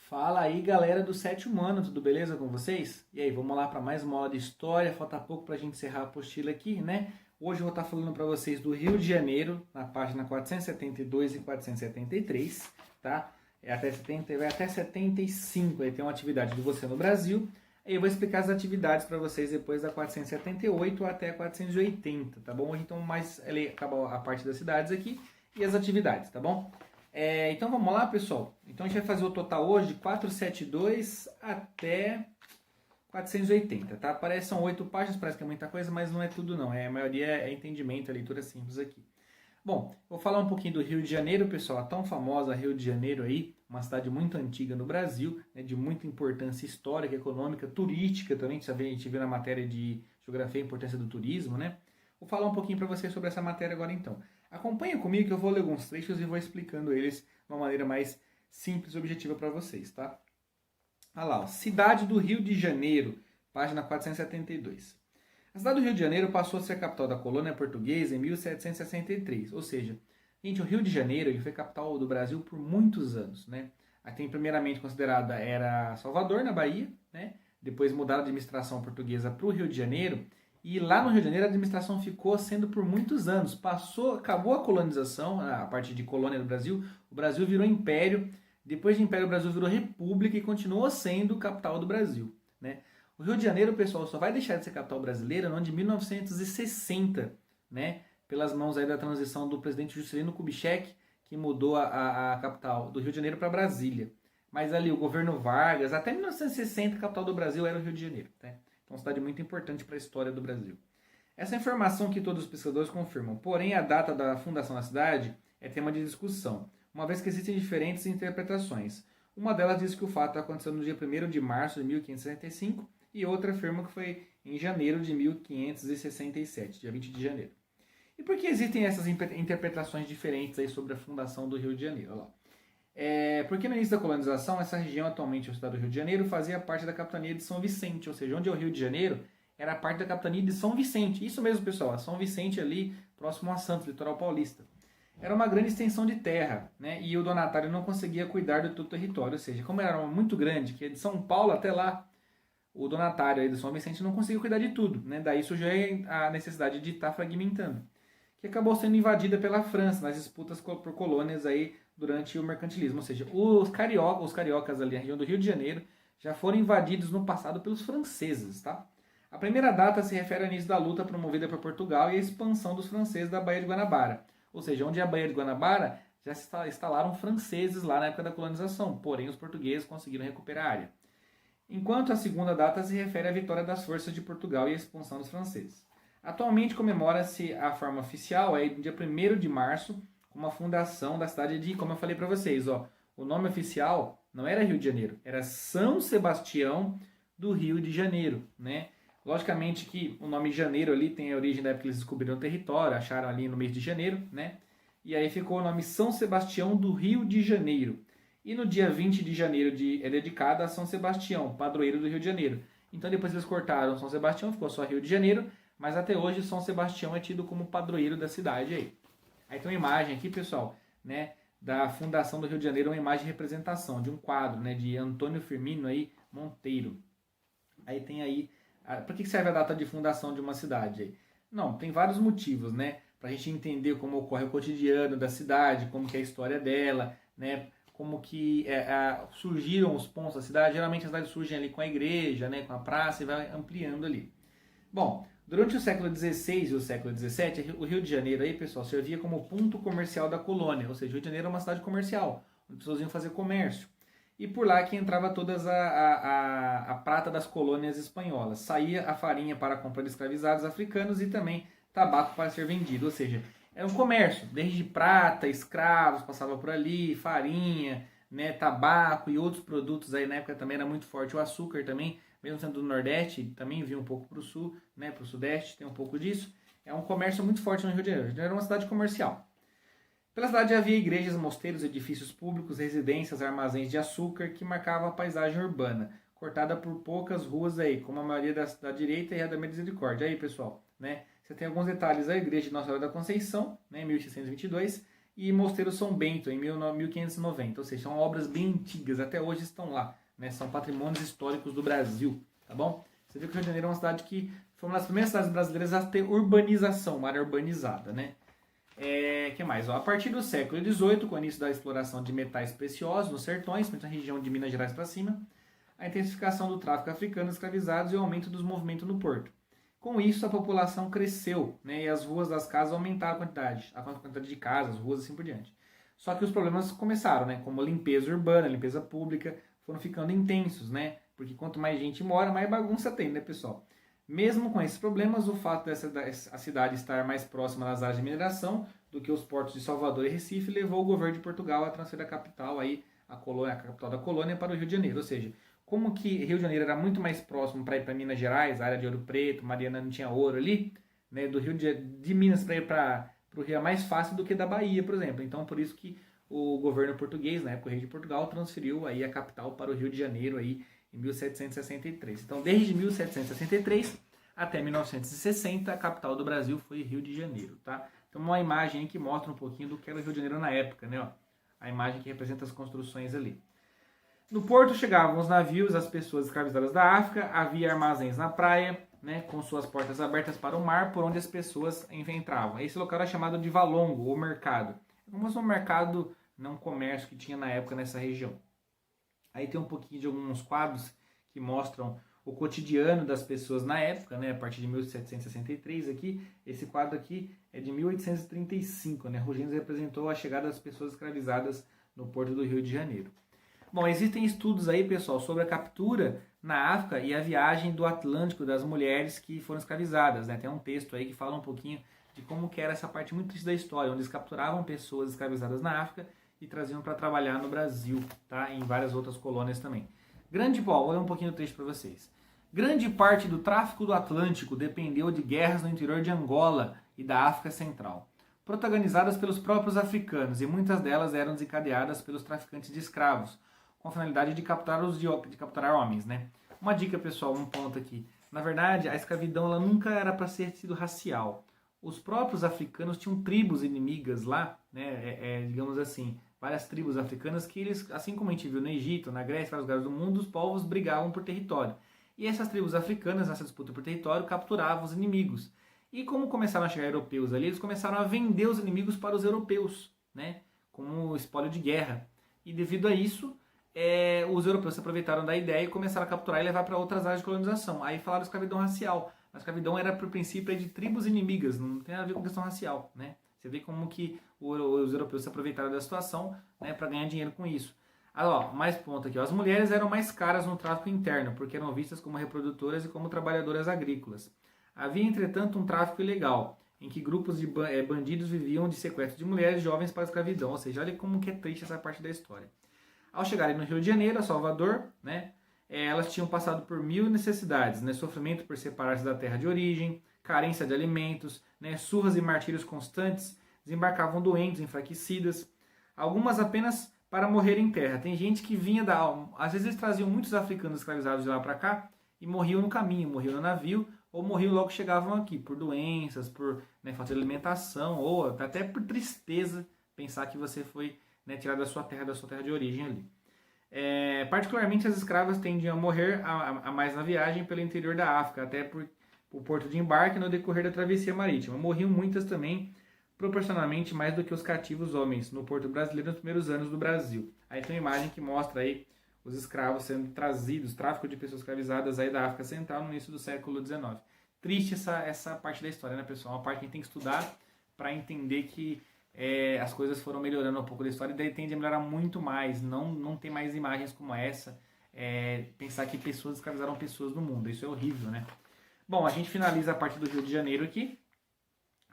Fala aí, galera do Sétimo Ano, tudo beleza com vocês? E aí, vamos lá para mais uma aula de história. Falta pouco para a gente encerrar a apostila aqui, né? Hoje eu vou estar falando para vocês do Rio de Janeiro, na página 472 e 473, tá? Vai até 75, aí tem uma atividade de Você no Brasil. Aí eu vou explicar as atividades para vocês depois da 478 até 480, tá bom? Então, acaba a parte das cidades aqui e as atividades, tá bom? Então vamos lá, pessoal. Então a gente vai fazer o total hoje de 472 até 480, tá? São 8 páginas, parece que é muita coisa, mas não é tudo não. A maioria é entendimento, é leitura simples aqui. Bom, vou falar um pouquinho do Rio de Janeiro, pessoal. A tão famosa Rio de Janeiro aí, uma cidade muito antiga no Brasil, né, de muita importância histórica, econômica, turística também. A gente viu na matéria de geografia a importância do turismo, né? Vou falar um pouquinho para vocês sobre essa matéria agora então. Acompanha comigo que eu vou ler alguns trechos e vou explicando eles de uma maneira mais simples e objetiva para vocês, tá? Olha lá, ó. Cidade do Rio de Janeiro, página 472. A cidade do Rio de Janeiro passou a ser a capital da colônia portuguesa em 1763, ou seja, gente, o Rio de Janeiro ele foi capital do Brasil por muitos anos, né? A tem primeiramente considerada era Salvador, na Bahia, né? Depois mudaram a administração portuguesa para o Rio de Janeiro. E lá no Rio de Janeiro a administração ficou sendo por muitos anos. Acabou a colonização, a parte de colônia do Brasil, o Brasil virou império. Depois de império, o Brasil virou república e continuou sendo capital do Brasil, né? O Rio de Janeiro, pessoal, só vai deixar de ser capital brasileira no ano de 1960, né? Pelas mãos aí da transição do presidente Juscelino Kubitschek, que mudou a capital do Rio de Janeiro para Brasília. Mas ali o governo Vargas, até 1960, a capital do Brasil era o Rio de Janeiro, tá? Então, uma cidade muito importante para a história do Brasil. Essa informação que todos os pesquisadores confirmam, porém a data da fundação da cidade é tema de discussão, uma vez que existem diferentes interpretações. Uma delas diz que o fato aconteceu no dia 1º de março de 1565 e outra afirma que foi em janeiro de 1567, dia 20 de janeiro. E por que existem essas interpretações diferentes aí sobre a fundação do Rio de Janeiro? Olha lá. Porque no início da colonização, essa região, atualmente a cidade do Rio de Janeiro, fazia parte da capitania de São Vicente, ou seja, onde é o Rio de Janeiro, era parte da capitania de São Vicente. Isso mesmo, pessoal, São Vicente ali, próximo a Santos, litoral paulista. Era uma grande extensão de terra, né? E o donatário não conseguia cuidar de todo o território, ou seja, como era muito grande, que é de São Paulo até lá, o donatário aí do São Vicente não conseguia cuidar de tudo, né? Daí surgiu a necessidade de estar fragmentando, que acabou sendo invadida pela França nas disputas por colônias aí durante o mercantilismo, ou seja, os cariocas ali na região do Rio de Janeiro já foram invadidos no passado pelos franceses, tá? A primeira data se refere ao início da luta promovida por Portugal e a expansão dos franceses da Baía de Guanabara, ou seja, onde é a Baía de Guanabara já se instalaram franceses lá na época da colonização, porém os portugueses conseguiram recuperar a área. Enquanto a segunda data se refere à vitória das forças de Portugal e a expulsão dos franceses. Atualmente comemora-se a forma oficial no dia 1º de março, com a fundação da cidade de, como eu falei para vocês, ó, o nome oficial não era Rio de Janeiro, era São Sebastião do Rio de Janeiro, né? Logicamente que o nome Janeiro ali tem a origem da época que eles descobriram o território, acharam ali no mês de janeiro, né? E aí ficou o nome São Sebastião do Rio de Janeiro. E no dia 20 de janeiro é dedicada a São Sebastião, padroeiro do Rio de Janeiro. Então depois eles cortaram São Sebastião, ficou só Rio de Janeiro, mas até hoje São Sebastião é tido como padroeiro da cidade aí. Aí tem uma imagem aqui, pessoal, né, da fundação do Rio de Janeiro, uma imagem de representação de um quadro, né, de Antônio Firmino aí, Monteiro. Aí tem aí, por que serve a data de fundação de uma cidade aí? Não, tem vários motivos, né, pra gente entender como ocorre o cotidiano da cidade, como que é a história dela, né, como que surgiram os pontos da cidade. Geralmente as cidades surgem ali com a igreja, né, com a praça e vai ampliando ali. Bom, durante o século XVI e o século XVII, o Rio de Janeiro aí, pessoal, servia como ponto comercial da colônia, ou seja, o Rio de Janeiro é uma cidade comercial, onde as pessoas iam fazer comércio. E por lá que entrava toda a prata das colônias espanholas. Saía a farinha para a compra de escravizados africanos e também tabaco para ser vendido, ou seja, era um comércio, desde prata, escravos, passava por ali, farinha, né, tabaco e outros produtos aí na época também era muito forte, o açúcar também, mesmo sendo do Nordeste, também vinha um pouco para o Sul, né, para o Sudeste, tem um pouco disso. É um comércio muito forte no Rio de Janeiro. O Rio de Janeiro era uma cidade comercial. Pela cidade havia igrejas, mosteiros, edifícios públicos, residências, armazéns de açúcar que marcavam a paisagem urbana, cortada por poucas ruas aí, como a maioria da direita e a da Misericórdia. Aí, pessoal, né? Você tem alguns detalhes, a igreja de Nossa Senhora da Conceição, né, em 1622, e Mosteiro São Bento, em 1590. Ou seja, são obras bem antigas, até hoje estão lá, né? São patrimônios históricos do Brasil, tá bom? Você vê que o Rio de Janeiro é uma cidade que foi uma das primeiras cidades brasileiras a ter urbanização, uma área urbanizada, né? Que mais? Ó, a partir do século XVIII, com o início da exploração de metais preciosos nos sertões, na região de Minas Gerais para cima, a intensificação do tráfico africano escravizados e o aumento dos movimentos no porto. Com isso, a população cresceu, né, e as ruas das casas aumentaram a quantidade de casas, ruas e assim por diante. Só que os problemas começaram, né, como a limpeza urbana, a limpeza pública, foram ficando intensos, né, porque quanto mais gente mora, mais bagunça tem, né, pessoal? Mesmo com esses problemas, o fato a cidade estar mais próxima das áreas de mineração do que os portos de Salvador e Recife levou o governo de Portugal a transferir a capital, aí, a capital da colônia, para o Rio de Janeiro. Ou seja, como que Rio de Janeiro era muito mais próximo para ir para Minas Gerais, a área de Ouro Preto, Mariana não tinha ouro ali, né, do Rio de Minas para ir para o Rio é mais fácil do que da Bahia, por exemplo. Então, por isso que o governo português, na época o rei de Portugal, transferiu aí a capital para o Rio de Janeiro aí, em 1763. Então, desde 1763 até 1960, a capital do Brasil foi Rio de Janeiro, tá? Então, uma imagem que mostra um pouquinho do que era o Rio de Janeiro na época, né? Ó, a imagem que representa as construções ali. No porto chegavam os navios, as pessoas escravizadas da África, havia armazéns na praia, né, com suas portas abertas para o mar, por onde as pessoas entravam. Esse local era chamado de valongo, ou mercado. É como se fosse um mercado, não comércio que tinha na época nessa região. Aí tem um pouquinho de alguns quadros que mostram o cotidiano das pessoas na época, né, a partir de 1763 aqui. Esse quadro aqui é de 1835, né? Rubens representou a chegada das pessoas escravizadas no porto do Rio de Janeiro. Bom, existem estudos aí, pessoal, sobre a captura na África e a viagem do Atlântico das mulheres que foram escravizadas, né? Tem um texto aí que fala um pouquinho de como que era essa parte muito triste da história, onde eles capturavam pessoas escravizadas na África e traziam para trabalhar no Brasil, tá? E em várias outras colônias também. Vou ler um pouquinho do texto para vocês. Grande parte do tráfico do Atlântico dependeu de guerras no interior de Angola e da África Central, protagonizadas pelos próprios africanos, e muitas delas eram desencadeadas pelos traficantes de escravos, com a finalidade de capturar capturar homens, né? Uma dica, pessoal, um ponto aqui. Na verdade, a escravidão ela nunca era para ser sido racial. Os próprios africanos tinham tribos inimigas lá, né? Digamos assim, várias tribos africanas que eles, assim como a gente viu no Egito, na Grécia, em vários lugares do mundo, os povos brigavam por território. E essas tribos africanas, nessa disputa por território, capturavam os inimigos. E como começaram a chegar europeus ali, eles começaram a vender os inimigos para os europeus, né? Como espólio de guerra. E devido a isso, os europeus se aproveitaram da ideia e começaram a capturar e levar para outras áreas de colonização. Aí falaram de escravidão racial. A escravidão era, por princípio, de tribos inimigas, não tem nada a ver com questão racial, né? Você vê como que os europeus se aproveitaram da situação, né, para ganhar dinheiro com isso. Mais ponto aqui. As mulheres eram mais caras no tráfico interno, porque eram vistas como reprodutoras e como trabalhadoras agrícolas. Havia, entretanto, um tráfico ilegal, em que grupos de bandidos viviam de sequestro de mulheres jovens para a escravidão. Ou seja, olha como que é triste essa parte da história. Ao chegarem no Rio de Janeiro, a Salvador, né, elas tinham passado por mil necessidades, né, sofrimento por separar-se da terra de origem, carência de alimentos, né, surras e martírios constantes, desembarcavam doentes, enfraquecidas, algumas apenas para morrer em terra. Tem gente que vinha às vezes eles traziam muitos africanos escravizados de lá para cá e morriam no caminho, morriam no navio, ou morriam logo que chegavam aqui, por doenças, por falta de alimentação, ou até por tristeza, pensar que você foi, né, tirado da sua terra de origem ali. Particularmente as escravas tendiam a morrer a mais na viagem pelo interior da África, até por o porto de embarque no decorrer da travessia marítima. Morriam muitas também, proporcionalmente mais do que os cativos homens no porto brasileiro nos primeiros anos do Brasil. Aí tem uma imagem que mostra aí os escravos sendo trazidos, tráfico de pessoas escravizadas aí da África Central no início do século XIX. Triste essa parte da história, né, pessoal? Uma parte que a gente tem que estudar para entender que as coisas foram melhorando um pouco da história e daí tende a melhorar muito mais. Não tem mais imagens como essa. Pensar que pessoas escravizaram pessoas no mundo. Isso é horrível, né? Bom, a gente finaliza a parte do Rio de Janeiro aqui.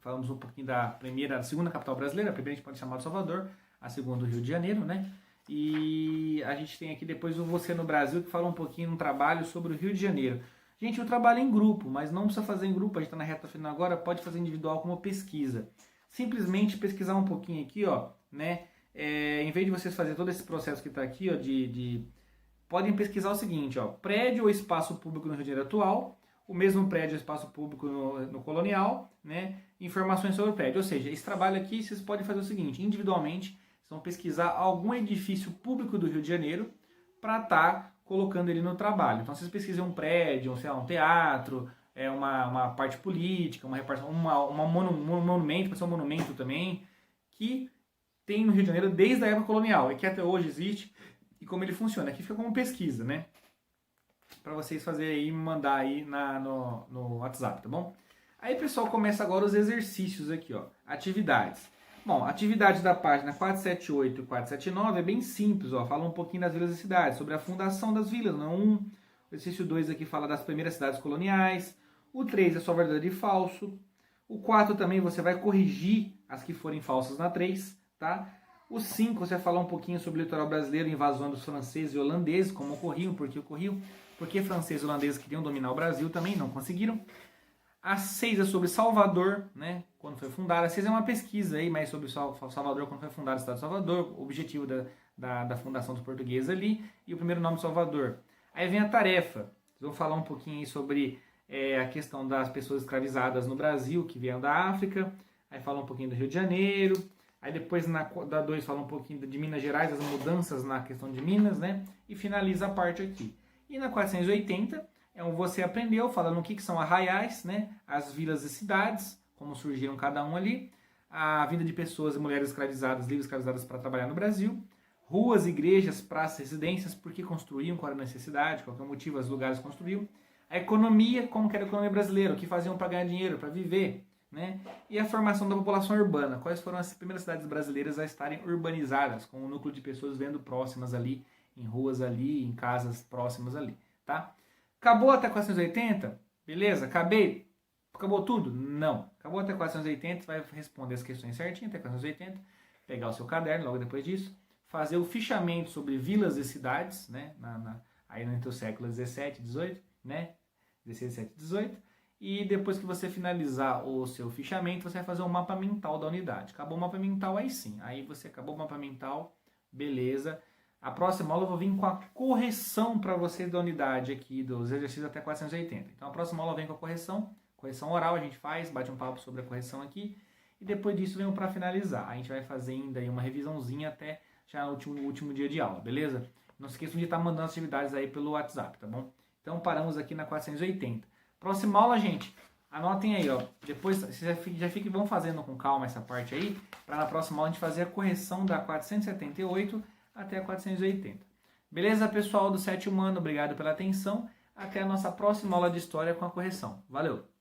Falamos um pouquinho da segunda capital brasileira. A primeira a gente pode chamar de Salvador, a segunda o Rio de Janeiro, né? E a gente tem aqui depois o Você no Brasil, que fala um pouquinho um trabalho sobre o Rio de Janeiro. Gente, eu trabalho em grupo, mas não precisa fazer em grupo, a gente está na reta final agora, pode fazer individual como pesquisa. Simplesmente pesquisar um pouquinho aqui, ó, né? Em vez de vocês fazerem todo esse processo que está aqui, ó, podem pesquisar o seguinte, ó, prédio ou espaço público no Rio de Janeiro atual, o mesmo prédio ou espaço público no colonial, né? informações sobre o prédio. Ou seja, esse trabalho aqui vocês podem fazer o seguinte, individualmente, vocês vão pesquisar algum edifício público do Rio de Janeiro para estar colocando ele no trabalho. Então vocês pesquisem um prédio, sei lá, um teatro, uma parte política, uma reparação, um monumento, pode ser um monumento também, que tem no Rio de Janeiro desde a época colonial e que até hoje existe e como ele funciona. Aqui fica como pesquisa, né? Para vocês fazerem aí, mandar aí no WhatsApp, tá bom? Aí, pessoal, começa agora os exercícios aqui, ó. Atividades. Bom, atividade da página 478 e 479 é bem simples, ó. Fala um pouquinho das vilas e cidades, sobre a fundação das vilas, não? O exercício 2 aqui fala das primeiras cidades coloniais. O 3 é só verdadeiro e falso. O 4 também você vai corrigir as que forem falsas na 3, tá? O 5 você vai falar um pouquinho sobre o litoral brasileiro, invasão dos franceses e holandeses, como ocorriam, por que ocorriam, porque franceses e holandeses queriam dominar o Brasil também, não conseguiram. A 6 é sobre Salvador, né, quando foi fundada. A 6 é uma pesquisa aí, mais sobre Salvador, quando foi fundado o estado de Salvador, o objetivo da fundação dos portugueses ali, e o primeiro nome de Salvador. Aí vem a tarefa. Vocês vão falar um pouquinho aí sobre a questão das pessoas escravizadas no Brasil, que vieram da África. Aí fala um pouquinho do Rio de Janeiro. Aí depois, da 2, fala um pouquinho de Minas Gerais, as mudanças na questão de Minas, né? E finaliza a parte aqui. E na 480, você aprendeu, falando o que são arraiais, né? As vilas e cidades, como surgiram cada um ali. A vida de pessoas e mulheres escravizadas, livres escravizadas para trabalhar no Brasil. Ruas, igrejas, praças, residências, por que construíam, qual era a necessidade, qual era o motivo, os lugares construíam. A economia, como que era a economia brasileira, o que faziam para ganhar dinheiro, para viver, né? E a formação da população urbana, quais foram as primeiras cidades brasileiras a estarem urbanizadas, com um núcleo de pessoas vivendo próximas ali, em ruas ali, em casas próximas ali, tá? Acabou até 480? Beleza? Acabou tudo? Não. Acabou até 480, vai responder as questões certinho até 480, pegar o seu caderno logo depois disso, fazer o fichamento sobre vilas e cidades, né? Aí entre os séculos 17 e 18, né? 16, 17 e 18. E depois que você finalizar o seu fichamento, você vai fazer um mapa mental da unidade. Acabou o mapa mental, aí sim. Aí você acabou o mapa mental, beleza. A próxima aula eu vou vir com a correção para vocês da unidade aqui, dos exercícios até 480. Então a próxima aula vem com a correção oral a gente faz, bate um papo sobre a correção aqui. E depois disso vem para finalizar. A gente vai fazer ainda aí uma revisãozinha até já no último dia de aula, beleza? Não se esqueçam de estar mandando as atividades aí pelo WhatsApp, tá bom? Então paramos aqui na 480. Próxima aula, gente, anotem aí, ó. Depois vocês vão fazendo com calma essa parte aí, para na próxima aula a gente fazer a correção da 478 até a 480. Beleza, pessoal do 7º ano? Obrigado pela atenção. Até a nossa próxima aula de História com a correção. Valeu!